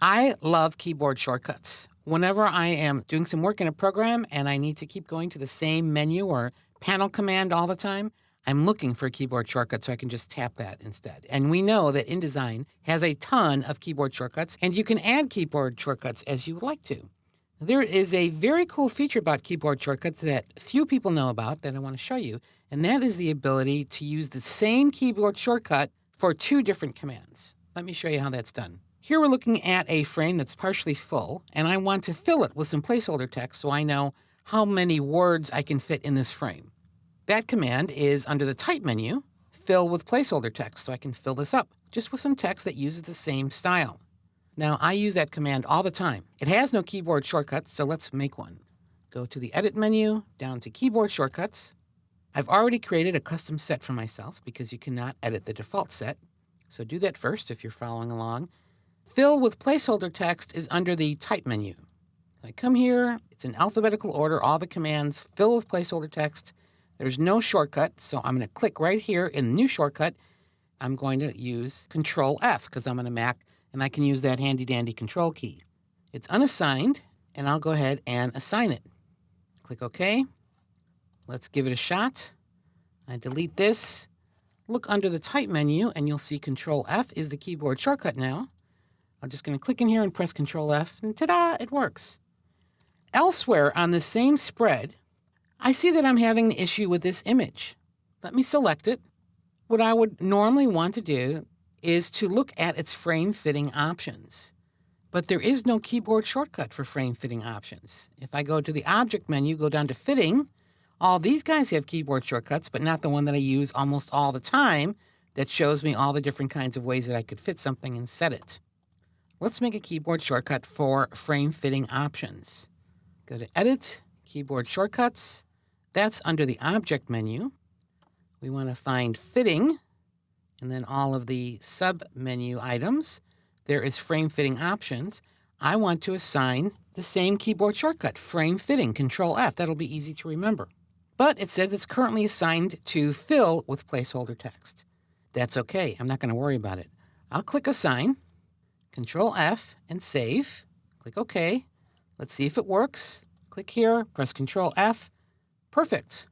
I love keyboard shortcuts. Whenever I am doing some work in a program and I need to keep going to the same menu or panel command all the time, I'm looking for a keyboard shortcut so I can just tap that instead. And we know that InDesign has a ton of keyboard shortcuts, and you can add keyboard shortcuts as you would like to. There is a very cool feature about keyboard shortcuts that few people know about that I want to show you, and that is the ability to use the same keyboard shortcut for two different commands. Let me show you how that's done. Here we're looking at a frame that's partially full, and I want to fill it with some placeholder text so I know how many words I can fit in this frame. That command is under the Type menu, Fill with Placeholder Text, so I can fill this up just with some text that uses the same style. Now, I use that command all the time. It has no keyboard shortcuts, so let's make one. Go to the Edit menu, down to Keyboard Shortcuts. I've already created a custom set for myself because you cannot edit the default set, so do that first if you're following along. Fill with placeholder text is under the Type menu. I come here, it's in alphabetical order, all the commands, fill with placeholder text. There's no shortcut, so I'm going to click right here in New Shortcut. I'm going to use Control F because I'm on a Mac, and I can use that handy-dandy Control key. It's unassigned, and I'll go ahead and assign it. Click OK. Let's give it a shot. I delete this. Look under the Type menu, and you'll see Control F is the keyboard shortcut now. I'm just going to click in here and press Control F, and ta-da, it works. Elsewhere on the same spread, I see that I'm having an issue with this image. Let me select it. What I would normally want to do is to look at its frame fitting options. But there is no keyboard shortcut for frame fitting options. If I go to the Object menu, go down to Fitting, all these guys have keyboard shortcuts, but not the one that I use almost all the time that shows me all the different kinds of ways that I could fit something and set it. Let's make a keyboard shortcut for frame fitting options. Go to Edit, Keyboard Shortcuts. That's under the Object menu. We want to find Fitting, and then all of the sub-menu items. There is Frame Fitting Options. I want to assign the same keyboard shortcut, Frame Fitting, Control F. That'll be easy to remember. But it says it's currently assigned to Fill with placeholder text. That's okay. I'm not going to worry about it. I'll click Assign. Control F and save. Click OK. Let's see if it works. Click here, press Control F. Perfect.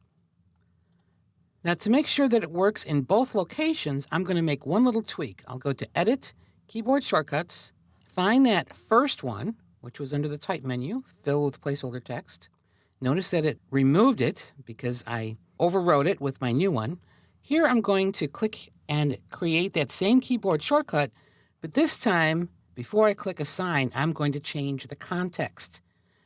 Now to make sure that it works in both locations, I'm going to make one little tweak. I'll go to Edit, Keyboard Shortcuts, find that first one, which was under the Type menu, Fill with placeholder text. Notice that it removed it because I overwrote it with my new one. Here I'm going to click and create that same keyboard shortcut, but this time, before I click Assign, I'm going to change the context.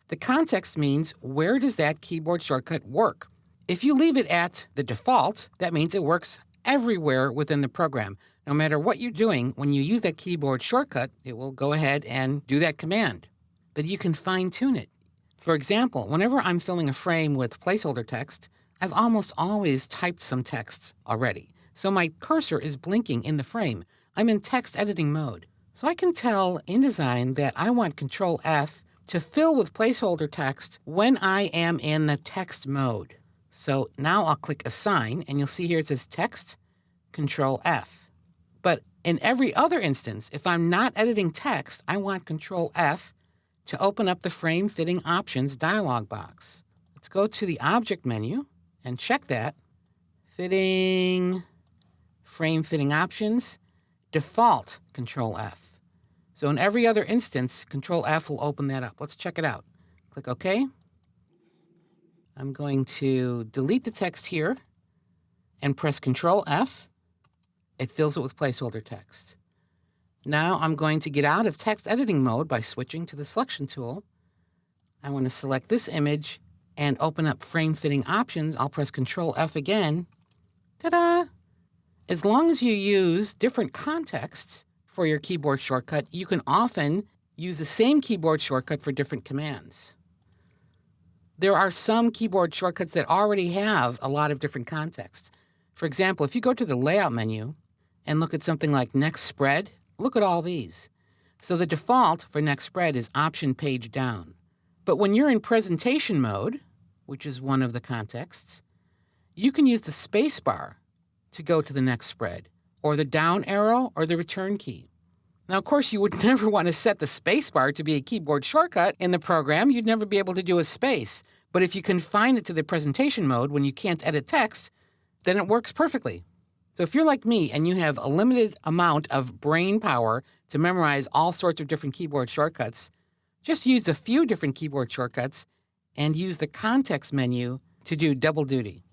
The context means where does that keyboard shortcut work? If you leave it at the default, that means it works everywhere within the program. No matter what you're doing, when you use that keyboard shortcut, it will go ahead and do that command. But you can fine-tune it. For example, whenever I'm filling a frame with placeholder text, I've almost always typed some text already. So my cursor is blinking in the frame. I'm in text editing mode. So I can tell InDesign that I want Control F to fill with placeholder text when I am in the text mode. So now I'll click Assign, and you'll see here it says Text, Control F. But in every other instance, if I'm not editing text, I want Control F to open up the Frame Fitting Options dialog box. Let's go to the Object menu and check that. Fitting, Frame Fitting Options, Default, Control F. So in every other instance, Control F will open that up. Let's check it out. Click OK. I'm going to delete the text here and press Control F. It fills it with placeholder text. Now I'm going to get out of text editing mode by switching to the selection tool. I want to select this image and open up Frame Fitting Options. I'll press Control F again. Ta-da! As long as you use different contexts for your keyboard shortcut, you can often use the same keyboard shortcut for different commands. There are some keyboard shortcuts that already have a lot of different contexts. For example, if you go to the Layout menu and look at something like Next Spread, look at all these. So the default for Next Spread is Option Page Down. But when you're in presentation mode, which is one of the contexts, you can use the space bar to go to the next spread, or the down arrow, or the return key. Now, of course, you would never want to set the spacebar to be a keyboard shortcut in the program. You'd never be able to do a space. But if you confine it to the presentation mode when you can't edit text, then it works perfectly. So if you're like me and you have a limited amount of brain power to memorize all sorts of different keyboard shortcuts, just use a few different keyboard shortcuts and use the context menu to do double duty.